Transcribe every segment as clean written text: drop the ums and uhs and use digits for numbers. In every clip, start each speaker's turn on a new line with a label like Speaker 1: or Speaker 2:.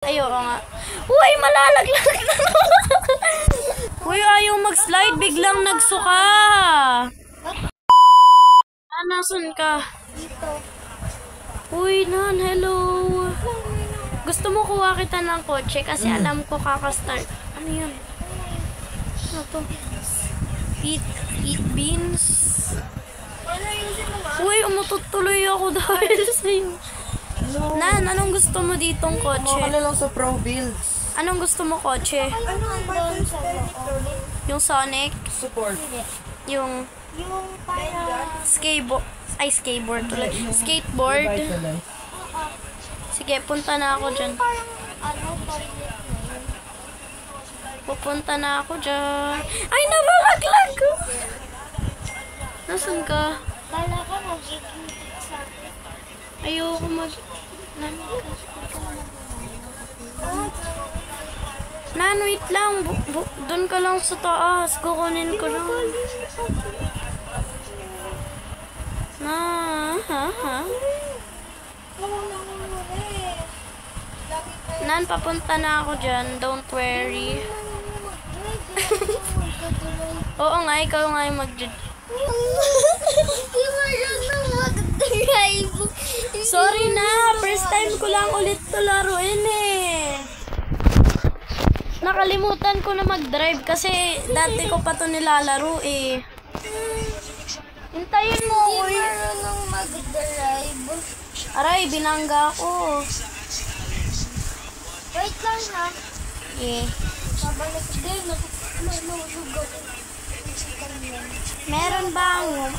Speaker 1: Ayoko nga. Uy, malalaglag na. Uy, ayaw mag-slide. Biglang nagsuka. Nasan ka? Uy, Nan, hello. Gusto mo kuha kita ng kotse kasi alam ko kakastart. Ano yun? Ano to? Eat beans. Uy, umututuloy ako dahil sa'yo. Nan, anong gusto mo ditong kotse?
Speaker 2: Kuha ka lang sa Pro Builds.
Speaker 1: Anong gusto mo kotse? Yung Sonic?
Speaker 2: Support.
Speaker 1: Yung skateboard. Skateboard. Sige, punta na ako dyan. Pupunta na ako dyan. Ay, nabalaglag ko! Nasaan ka? Ayoko Nan, wait lang. Doon ka lang sa taas. Kukunin ko lang. Nan, papunta na ako dyan. Don't worry. Oo nga, ikaw nga yung Sorry na, first time ko lang ulit to laruin eh. Nakalimutan ko na mag-drive kasi dati ko pa to nilalaro eh. Hintayin mo ako eh.
Speaker 3: Marunong mag-drive.
Speaker 1: Aray, binangga ako.
Speaker 3: Wait lang ha.
Speaker 1: Eh.
Speaker 3: Pabalik din. Nalulog ako.
Speaker 1: Meron bang?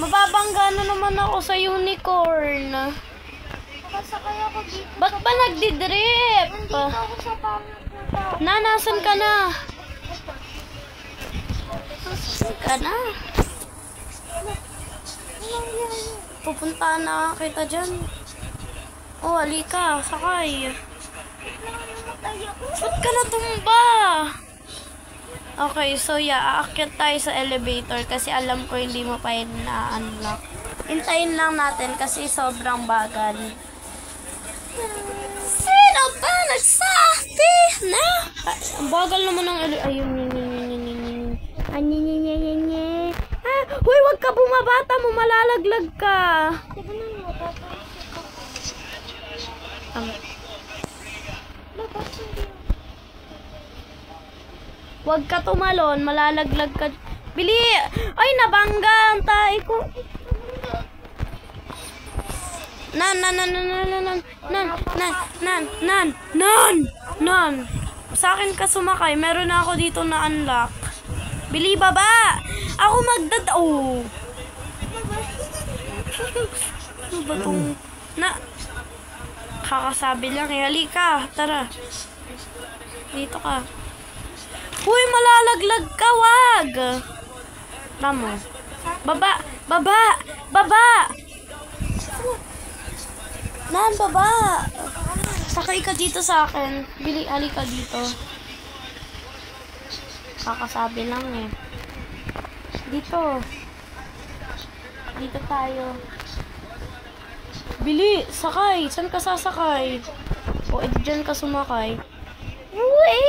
Speaker 1: Mababangga na naman ako sa unicorn.
Speaker 3: Nakasakay ako dito.
Speaker 1: Ba't ba nagdidrip?
Speaker 3: Nandito ako sa pangit na tao.
Speaker 1: Nasan ka na? Nasan ka na? Pupunta na kita dyan. Oh, halika. Sakay. Ba't ka natumba? Okay, so yeah, aakyat tayo sa elevator kasi alam ko hindi mo pa yun na-unlock. Hintayin lang natin kasi sobrang bagal. Sino ba nagsabi na? Ang bagal naman ng ayun. Huy, wag ka bumabata mo, malalaglag ka. Wag ka tumalon, malalaglag ka. Bili! Ay, nabangga ang tayo ko. Nan! Sa akin ka sumakay, meron na ako dito na unlock. Bili, baba! Ako oh! Ano ba tong... Kakasabi lang eh. Halika, tara. Dito ka. Uy, malalaglag ka, wag! Tamo. Baba! Nan, baba! Sakay ka dito sa akin. Bili, halika dito. Kakasabi lang eh. Dito. Dito tayo. Bili, sakay. Saan ka sasakay? O, dyan ka sumakay. Uy!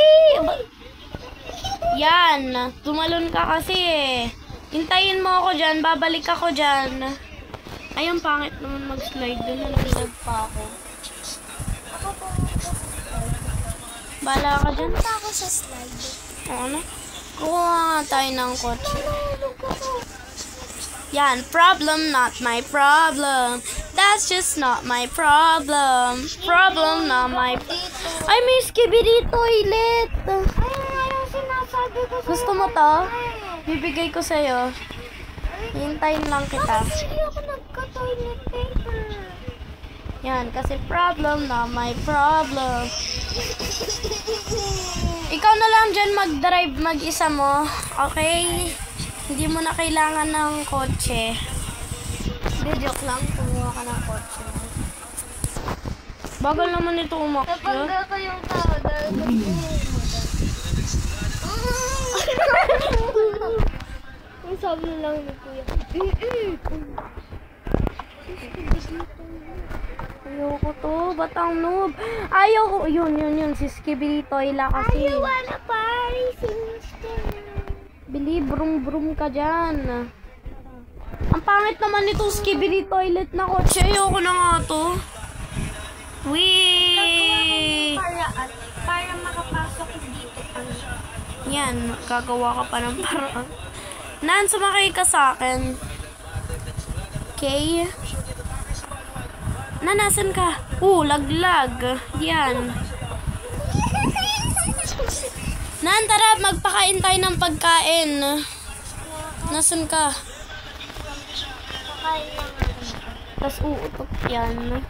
Speaker 1: Yan. Tumalon ka kasi eh. Hintayin mo ako dyan. Babalik ako dyan. Ay, ang pangit naman mag-slide. Doon nalaglag pa ako. Bala ka dyan.
Speaker 3: Punta ako sa slide.
Speaker 1: Ano? Kuha nga tayo ng kotse. Yan. Problem, not my problem. That's just not my problem. Problem, not my... Ay, may skibidi toilet. Gusto mo to? Bibigay ko sa'yo. Hintayin lang kita.
Speaker 3: Kasi ako nagka-toilet paper.
Speaker 1: Yan, kasi problem na my problem. Ikaw na lang dyan mag-drive mag-isa mo. Okay? Hindi mo na kailangan ng kotse. Hindi, joke lang. Kumuha ka ng kotse. Bagal naman ito umakyo.
Speaker 3: Napagka ko yung tao dahil ang sabi na lang ni Kuya.
Speaker 1: Ayoko to. Ba't ang noob? Ayoko. Yun. Si Skibidi Toilet kasi.
Speaker 3: I wanna party sister.
Speaker 1: Bili, brum ka dyan. Ang pangit naman nitong Skibidi Toilet na kotse. Ayoko na nga to. Wee!
Speaker 3: Paraan para makapasok dito.
Speaker 1: Yan, gagawa ka pa ng paraan. Nan, sumakay ka sa akin. Okay. Nasan ka? Laglag. Yan. Nan, tara, magpakain tayo ng pagkain. Nasan ka?
Speaker 3: Kakain lang
Speaker 1: Tapos uutok yan.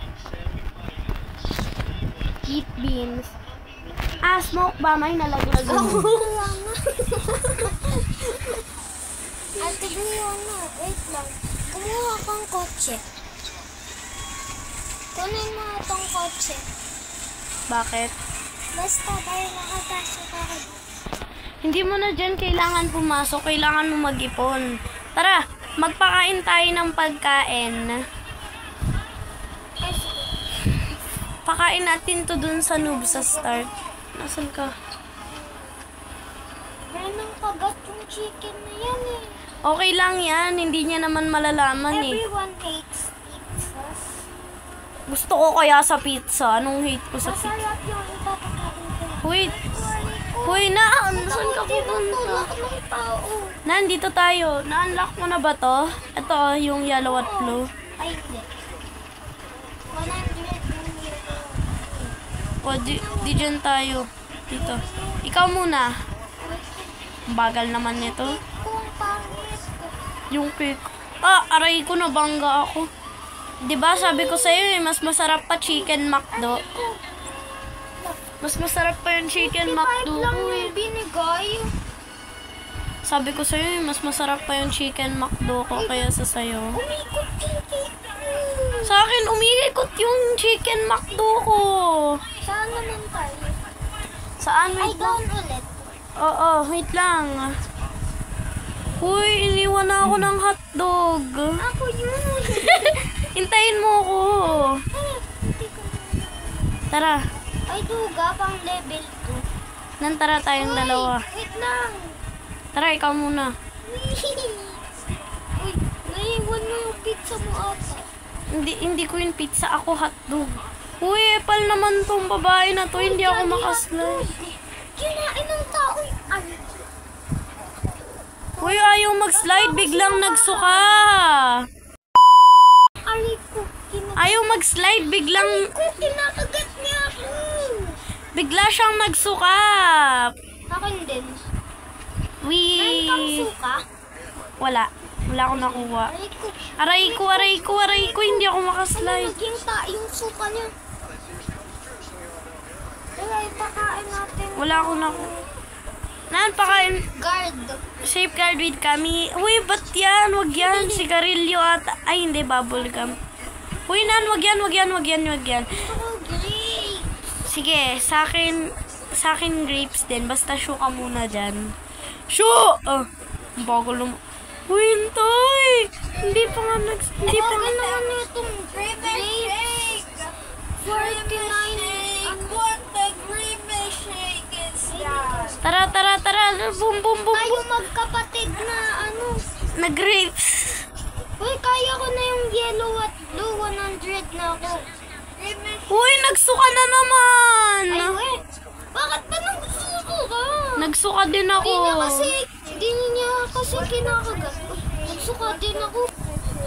Speaker 1: Eat beans. Smoke ba? May nalaglag mo.
Speaker 3: Ate Brianna, wait lang. Kumuha kang kotse. Kunin mo itong kotse.
Speaker 1: Bakit?
Speaker 3: Basta dahil nakapasok ako.
Speaker 1: Hindi mo na dyan kailangan pumasok. Kailangan mo mag-ipon. Tara, magpakain tayo ng pagkain. Pakain natin to dun sa noob sa start. Nasaan ka?
Speaker 3: Renang kagat yung chicken na yan eh.
Speaker 1: Okay lang yan. Hindi niya naman malalaman eh.
Speaker 3: Everyone hates pizza.
Speaker 1: Gusto ko kaya sa pizza. Anong hate ko sa pizza?
Speaker 3: Masarap yung ipapakain ko.
Speaker 1: Wait. Hoy, saan ka pupunta?
Speaker 3: Ng tao.
Speaker 1: Nandito tayo. Na-unlock mo na ba to? Ito, yung yellow at blue.
Speaker 3: Ay, hindi. 100
Speaker 1: O, di dyan tayo. Dito. Ikaw muna. Bagal naman nito.
Speaker 3: kung pangit.
Speaker 1: Yung cake. Aray ko, nabangga ako. Diba, sabi ko sa'yo mas masarap pa chicken McDo. Mas masarap pa yung chicken McDo.
Speaker 3: lang yung binigay.
Speaker 1: Sabi ko sa'yo mas masarap pa yung chicken McDo ko kaya sa sayo.
Speaker 3: Umikot titik.
Speaker 1: Sa akin, umikot yung chicken McDo ko.
Speaker 3: Saan naman tayo?
Speaker 1: Saan?
Speaker 3: Ay,
Speaker 1: Wait lang.
Speaker 3: doon ulit.
Speaker 1: Oo, wait lang. Uy, iniwan na ako ng hotdog.
Speaker 3: Ako yun.
Speaker 1: Hintayin mo ako.
Speaker 3: Hindi ko na.
Speaker 1: Tara,
Speaker 3: Ay, duga pang level 2.
Speaker 1: nantara tayong dalawa.
Speaker 3: Wait lang.
Speaker 1: Tara, ikaw muna.
Speaker 3: Uy, naiwan mo yung pizza mo ata.
Speaker 1: Hindi ko yung pizza, ako hotdog. Uy, epal naman tong babae na to. Hindi ako makaslide.
Speaker 3: Kinain ng tao yung ano.
Speaker 1: Uy, ayaw mag-slide. Biglang nagsuka.
Speaker 3: Aray ko,
Speaker 1: Ayaw mag-slide.
Speaker 3: kinakagat niya ako.
Speaker 1: Bigla siyang nagsuka.
Speaker 3: Akin din.
Speaker 1: Wee.
Speaker 3: Kang suka?
Speaker 1: Wala. Wala akong nakuha.
Speaker 3: Aray ko.
Speaker 1: Aray ko. Hindi ako
Speaker 3: Ano
Speaker 1: makaslide.
Speaker 3: naging yung suka niya? Tara, ipakain natin.
Speaker 1: Wala akong nakuha. Pakain.
Speaker 3: Guard.
Speaker 1: Safeguard with kami. Uy, ba't yan? Wag yan. Sigarilyo at... Ay, hindi. Bubblegum. Uy, wag yan.
Speaker 3: Oh, great.
Speaker 1: Sige, sa akin grapes din. Basta shoe ka muna dyan. Shoe! Bago Uy, hintay! Hindi pa nga Hindi pa nga
Speaker 3: naman itong grapes. 49.
Speaker 1: Tara. Boom.
Speaker 3: Tayo magkapatid na ano.
Speaker 1: Nag-grapes.
Speaker 3: Uy, kaya ko na yung yellow at blue. 100 na ako.
Speaker 1: Uy, nagsuka na naman!
Speaker 3: Ay, we. Bakit ba nagsuko ka?
Speaker 1: Nagsuka din ako.
Speaker 3: Hindi niya kasi kinakagat. Nagsuka din ako.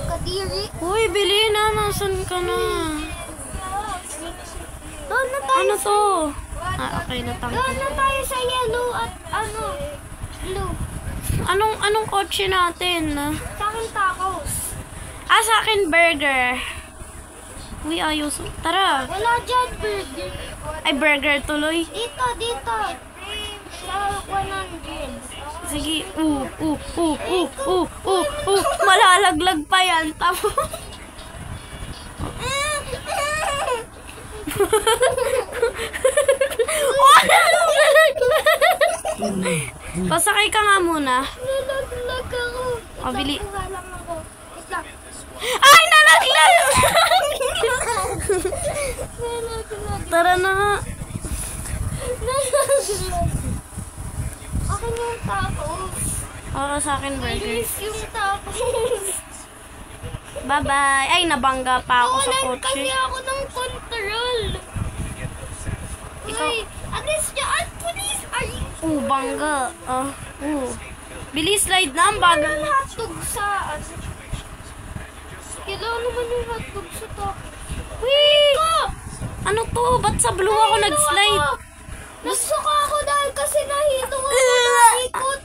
Speaker 3: Kadiri.
Speaker 1: Uy, bili na. Nasaan ka na?
Speaker 3: Doon na tayo.
Speaker 1: Ano to? Okay, natangkot.
Speaker 3: Doon na tayo sa yellow at blue.
Speaker 1: Anong kotse natin?
Speaker 3: Sa akin tacos.
Speaker 1: Sa akin burger. Uy, ayos. Tara.
Speaker 3: Wala dyan burger.
Speaker 1: Ay, burger tuloy.
Speaker 3: Dito. Sa 100.
Speaker 1: Sige. Malalaglag pa yan. Tama. Pasakay ka nga muna.
Speaker 3: Nalaglag ako.
Speaker 1: Bili.
Speaker 3: Kuha lang ako. Wait lang.
Speaker 1: Ay, nalaglag! Tara na nga.
Speaker 3: Akin yung tacos.
Speaker 1: Para sa akin, burger.
Speaker 3: Inis yung tacos.
Speaker 1: Bye-bye. Ay, nabangga pa ako sa
Speaker 3: Nawalan
Speaker 1: kotse.
Speaker 3: kasi ako ng control.
Speaker 1: Ikaw.
Speaker 3: Uy, alis niya at police. Ay,
Speaker 1: Bangga. Bilis, slide na ang bagal.
Speaker 3: yung hotdog sa ano. Kailangan naman yung hotdog sa tacos.
Speaker 1: Wait! Ano to? Ba't sa blue ako nag-slide?
Speaker 3: Nagsuka ako dahil kasi nahito ako ng ikot.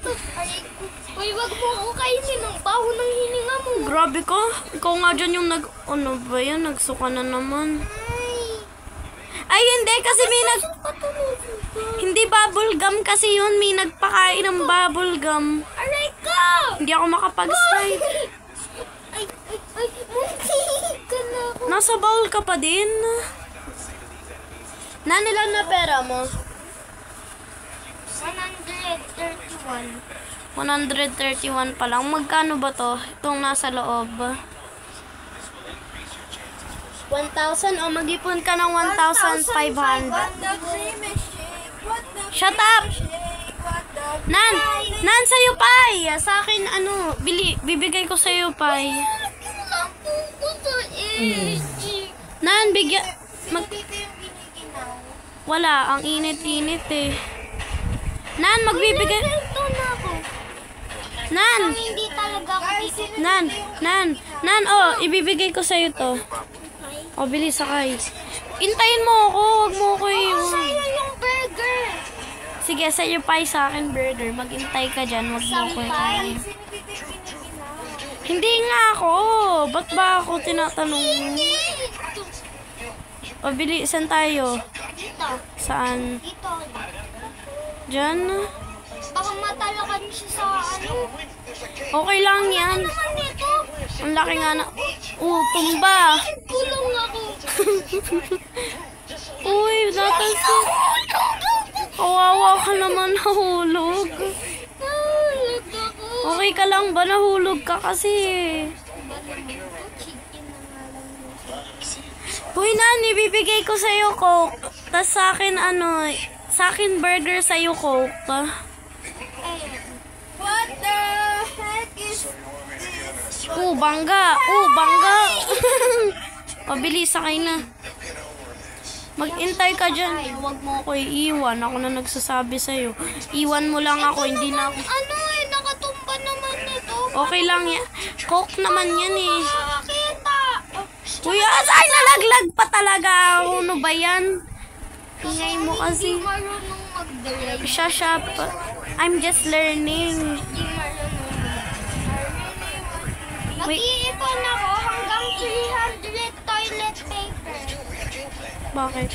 Speaker 3: Uy, wag mo ako kainin ng baho ng hininga mo.
Speaker 1: Grabe ka. Ikaw nga dyan yung ano ba yan? Nagsuka na naman. Ay, hindi. Kasi may Hindi bubble gum kasi yun. May nagpakain ng bubble gum.
Speaker 3: Aray ko!
Speaker 1: Hindi ako makapag-slide.
Speaker 3: Ay, munti ka na ako.
Speaker 1: Nasa bowl ka pa din. Nanilan na pera mo?
Speaker 3: 131.
Speaker 1: 131 pa lang. Magkano ba to? Itong nasa loob. 1,000 o mag-ipon ka ng 1,500. Shut up! Nan! Nan, sa'yo, Pai! Sa akin, ano, bibigay ko sa'yo, Pai.
Speaker 3: Lampu ko sa SG.
Speaker 1: Nan, bigyan...
Speaker 3: Dito yung giniginaw.
Speaker 1: Wala, ang init-init eh. Nan, magbibigay...
Speaker 3: Ito na ako.
Speaker 1: Nan!
Speaker 3: Kung hindi talaga ako dito.
Speaker 1: Nan, oh, ibibigay ko sa'yo to. O, bilis, sakay. Intayin mo ako, huwag mo ako
Speaker 3: Sa'yo yung burger.
Speaker 1: Sige, sa'yo pa sa akin burger. Maghintay ka dyan, huwag mo ako
Speaker 3: Sampay.
Speaker 1: Hindi nga ako. Ba't ba ako tinatanong? O, bilis, saan tayo?
Speaker 3: Dito.
Speaker 1: Saan?
Speaker 3: Dito.
Speaker 1: Dyan?
Speaker 3: Baka matalakan siya sa ano.
Speaker 1: Okay lang yan.
Speaker 3: Naman nito.
Speaker 1: Ang laki nga na... tumba.
Speaker 3: Tulong ako.
Speaker 1: Uy, natansin. Kawawa ka naman, nahulog.
Speaker 3: Nahulog ako.
Speaker 1: Okay ka lang ba? Nahulog ka kasi.
Speaker 3: Chicken na nga lang yun.
Speaker 1: Uy, Nan, ibibigay ko sa'yo Coke. Tapos sa akin, sa akin burger sa'yo Coke.
Speaker 3: What the heck is this?
Speaker 1: Bangga. Pabilis, sakay na. Mag-intay ka dyan. Huwag mo ako iiwan. Ako na nagsasabi sa'yo. Iwan mo lang ako, hindi na ako.
Speaker 3: Ano nakatumba naman nito.
Speaker 1: Okay lang yan. Coke naman yan eh.
Speaker 3: Nakakita.
Speaker 1: Uy, ay, nalaglag pa talaga ako. Ano ba yan? Ingay mo kasi.
Speaker 3: Hindi marunong mag-drive.
Speaker 1: Shut. I'm just learning.
Speaker 3: Hindi marunong mag-drive.
Speaker 1: Wait.
Speaker 3: Mag-iipon ako hanggang 300 toilet paper.
Speaker 1: Bakit?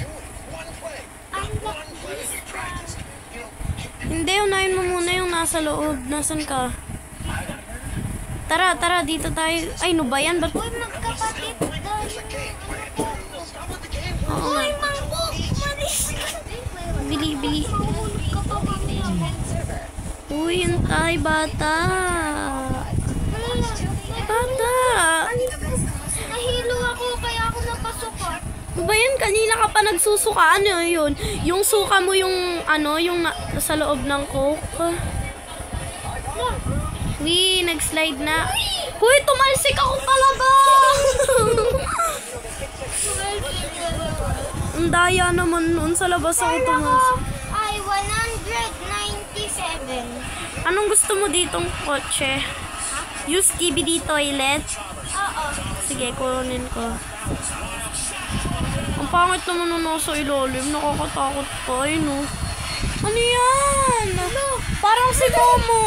Speaker 3: I'm like this.
Speaker 1: Hindi, unahin mo muna yung nasa loob. Nasaan ka? Tara, dito tayo. Ay, no ba yan? Ba't?
Speaker 3: Uy, magkapatid dahil.
Speaker 1: Oo nga.
Speaker 3: Uy, mangko. Malis ka.
Speaker 1: Bili.
Speaker 3: Mahulog ka pa mamaya.
Speaker 1: Uy, hintay, bata.
Speaker 3: Nahilo ako kaya ako napasukan.
Speaker 1: Ano ba yan? Kanina ka pa nagsusuka. Ano yun? Yung suka mo yung, sa loob ng Coke. Uy, nag-slide na. Uy, tumalsik ako talaga! Ang daya naman nun. Sa labas ako tumalsik.
Speaker 3: Ay, 197.
Speaker 1: Anong gusto mo ditong kotse? Use KBD toilet?
Speaker 3: Oo.
Speaker 1: Sige, kunin ko. Ang pangit naman nung nasa ilalim. Nakakatakot pa. Ay, no. Ano yan? Parang si Momo.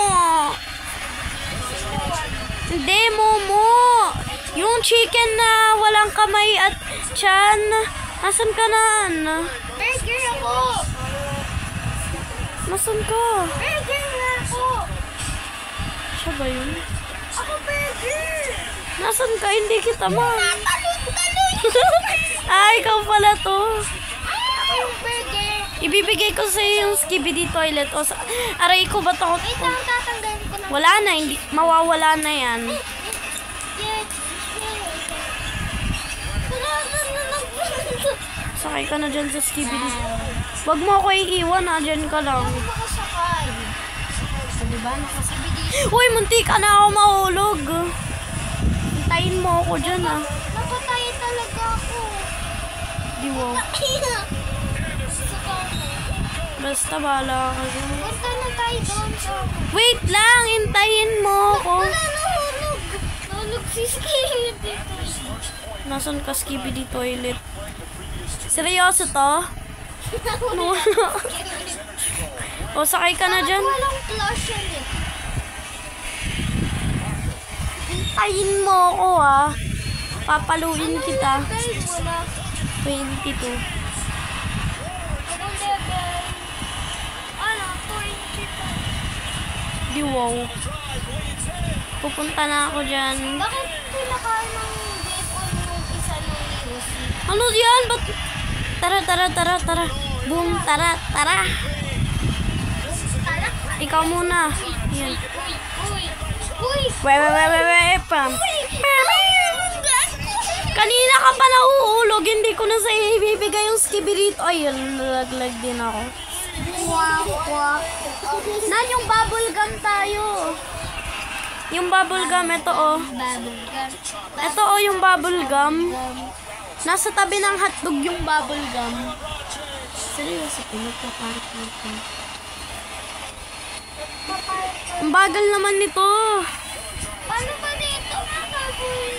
Speaker 1: Hindi, Momo. Yung chicken na walang kamay at tiyan. Nasaan ka na?
Speaker 3: Burger ako.
Speaker 1: Nasaan ka?
Speaker 3: Burger nga ako.
Speaker 1: Siya ba yun?
Speaker 3: Ako burger.
Speaker 1: Nasaan ka? Hindi kita ma.
Speaker 3: Talon.
Speaker 1: Ay, ikaw pala to.
Speaker 3: Ako yung burger.
Speaker 1: Ibibigay ko sa yung skibidi toilet. O, aray ko ba takot
Speaker 3: Wait
Speaker 1: ko?
Speaker 3: lang, tatanggalin ko na.
Speaker 1: Wala na, hindi. Mawawala na yan. Sakay ka na dyan sa skibidi. Wag mo ako iiwan ha, dyan ka lang.
Speaker 3: Ako makasakay. So, diba? Nakasabi dito.
Speaker 1: Uy, munti ka na ako mahulog. Hintayin mo ako dyan ha.
Speaker 3: Napatay talaga ako.
Speaker 1: Di wow.
Speaker 3: Saka,
Speaker 1: Basta bala ka dyan.
Speaker 3: punta na tayo doon sa...
Speaker 1: Wait lang, hintayin mo ako.
Speaker 3: Wala, nahulog. Nahulog si Skillet dito.
Speaker 1: Nasaan ka skibidi toilet? Seryoso to? No. O, sakay ka na dyan.
Speaker 3: Walang flash yan eh.
Speaker 1: Hintayin mo ako ha. Papaluin kita.
Speaker 3: Level mo na.
Speaker 1: 22.
Speaker 3: Anong level? Ano? 22.
Speaker 1: Di wow. Pupunta na ako dyan.
Speaker 3: Bakit pinakain ng bacon yung isa ng Lucy?
Speaker 1: Ano yan? Ba't? Tara. Boom, tara. Ikaw muna. Yan.
Speaker 3: Uy!
Speaker 1: Wait, pam. Kanina ka pa nauulog. Hindi ko na sa ibibigay yung skibirito. Ay, nalaglag din ako.
Speaker 3: Wow.
Speaker 1: Nan, yung bubble gum tayo. Yung bubble gum, ito oh.
Speaker 3: Bubblegum.
Speaker 1: Ito oh, yung bubble gum. Nasa tabi ng hotdog yung bubble gum. Seryoso, pinagpaparik nito. Ang bagal naman nito.
Speaker 3: Paano ba dito?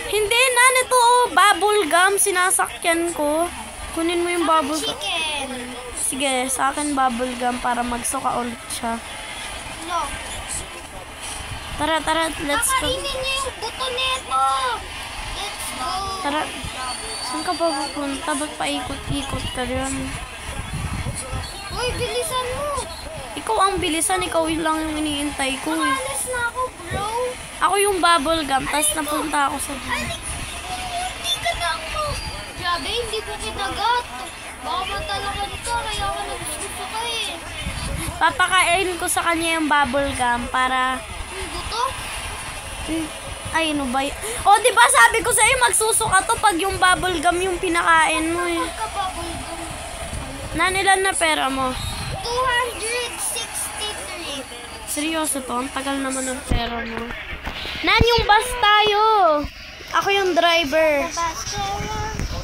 Speaker 1: Hindi na, nito oh, bubble gum. Sinasakyan ko. Kunin mo yung bubble gum.
Speaker 3: Chicken.
Speaker 1: Sige, sa akin bubble gum para magsuka ulit siya.
Speaker 3: No.
Speaker 1: Tara, let's go.
Speaker 3: Kakainin niya yung buto nito. Let's go.
Speaker 1: Tara. Saan ka pa pupunta? Ba't paikot-ikot ka rin?
Speaker 3: Uy, bilisan mo.
Speaker 1: Ikaw ang bilisan, ikaw lang yung iniintay ko eh.
Speaker 3: Alis na ako, bro.
Speaker 1: Ako yung bubble gum, tapos napunta ako sa...
Speaker 3: Hindi ka na ako. Grabe, hindi ko kinagat. Baka matalakan ka, kaya ako nagsuso ka eh.
Speaker 1: Papakain ko sa kanya yung bubble gum para...
Speaker 3: Yung buto?
Speaker 1: Ay, ano ba O, di ba sabi ko sa'yo, magsusuka to pag yung bubble gum yung pinakain mo eh.
Speaker 3: Magkababulgum.
Speaker 1: Ilan na pera mo?
Speaker 3: 263.
Speaker 1: Seryoso to, ang tagal naman ng pera mo. Yung bus tayo. Ako yung driver.
Speaker 3: Basta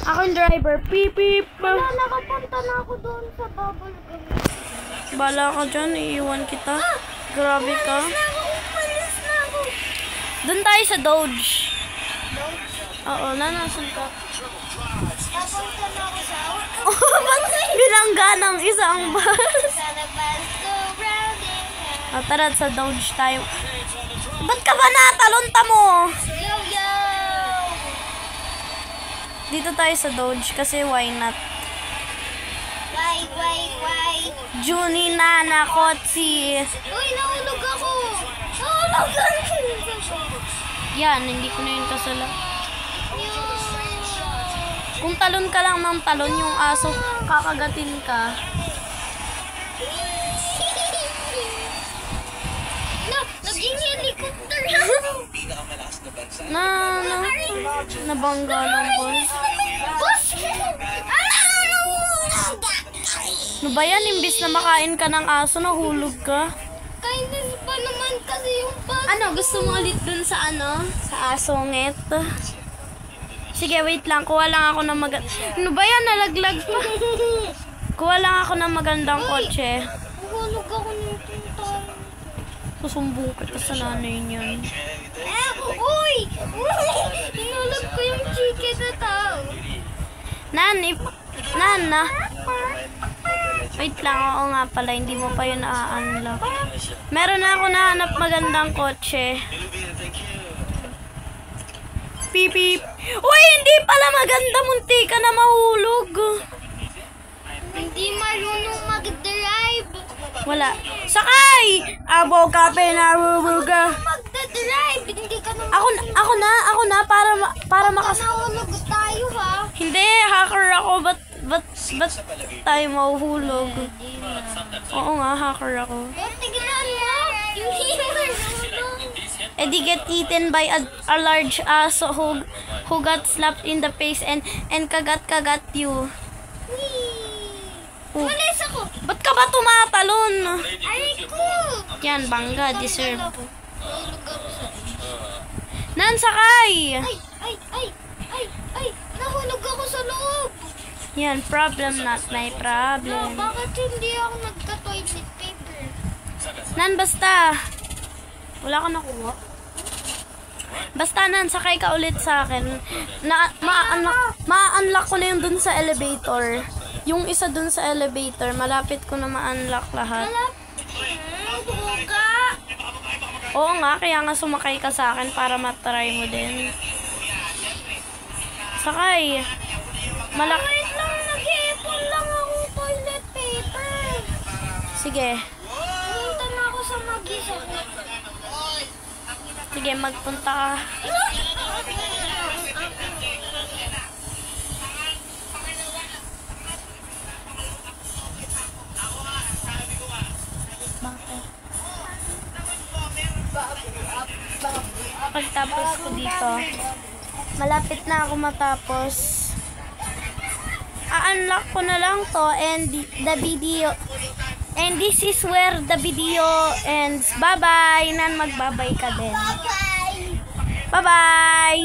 Speaker 1: Ako yung driver. Beep.
Speaker 3: wala, nakapunta na ako doon sa bubblegum.
Speaker 1: Bala ka dyan, iiwan kita. Grabe ka.
Speaker 3: Umalis na ako.
Speaker 1: Doon tayo sa Dodge. Oo, nasan ka?
Speaker 3: Napunta na ako sa
Speaker 1: Ba't binangga ng isang bus?
Speaker 3: sa labas, go round and round.
Speaker 1: Tara, sa Dodge tayo. Ba't ka ba natalon mo?
Speaker 3: Yo, yo!
Speaker 1: Dito tayo sa Dodge kasi why not?
Speaker 3: Why?
Speaker 1: Juni Nana Kotsi.
Speaker 3: Uy, nahulog ako! Nahulog ako!
Speaker 1: Yan, hindi ko na yun kasala. Kung talon ka lang ng talon yung aso, kakagatin ka.
Speaker 3: No, naging helicopter.
Speaker 1: Nabangga lang boss.
Speaker 3: Boss!
Speaker 1: Ano ba yan? Imbis na makain ka ng aso, nahulog ka.
Speaker 3: Kainis pa naman kasi yung bus.
Speaker 1: Ano, gusto mo ulit dun sa Sa asongit? Sige, wait lang. Kuha lang ako ng Ano ba yan? Nalaglag pa. Kuha lang ako ng magandang kotse.
Speaker 3: Nahulog ako ng tintahan.
Speaker 1: Susumbong kita sa nanay niyan.
Speaker 3: Uy! Hinulog ko yung chicken na tao.
Speaker 1: Nana. Wait lang, oo nga pala, hindi mo pa yun na-unlock. Meron na ako nahanap magandang kotse. Beep. Uy, hindi pala maganda, munti ka na mahulog.
Speaker 3: Hindi marunong mag-drive.
Speaker 1: Wala. Sakay! Abo kape na rubuga.
Speaker 3: Magda-drive, hindi ka naman.
Speaker 1: Ako na, para makas...
Speaker 3: Nahulog tayo ha.
Speaker 1: Hindi, hacker ako. Ba't tayo mahuhulog? Oo nga, hacker ako.
Speaker 3: Tignan mo. Yung hirap.
Speaker 1: Eddie get eaten by a large aso who got slapped in the face and kagat you. Oh.
Speaker 3: Malis ako.
Speaker 1: Ba't ka ba tumatalon?
Speaker 3: Aray ko.
Speaker 1: Yan, bangga. Deserve.
Speaker 3: Nahulog ako sa...
Speaker 1: Nan, sakay!
Speaker 3: Ay. Nahulog ako sa loob.
Speaker 1: Yan, problem not my problem.
Speaker 3: Bakit hindi ako nagka-toilet paper?
Speaker 1: Nan, basta. Wala ka nakuha. Basta, Nan, sakay ka ulit sa akin. Ma-unlock ko na yung dun sa elevator. Yung isa dun sa elevator, malapit ko na ma-unlock lahat.
Speaker 3: Buka.
Speaker 1: Oo nga, kaya nga sumakay ka sa akin para matry mo din. Sakay.
Speaker 3: Wait lang, nag-iipon lang ako toilet paper.
Speaker 1: Sige.
Speaker 3: Punta na ako sa mag-isa.
Speaker 1: Sige, magpunta ka. Pagtapos ko dito, malapit na ako matapos. A-unlock ko na lang to and the video. And this is where the video ends. Bye-bye. Nan, magbabay ka din.
Speaker 3: Bye.
Speaker 1: Bye-bye.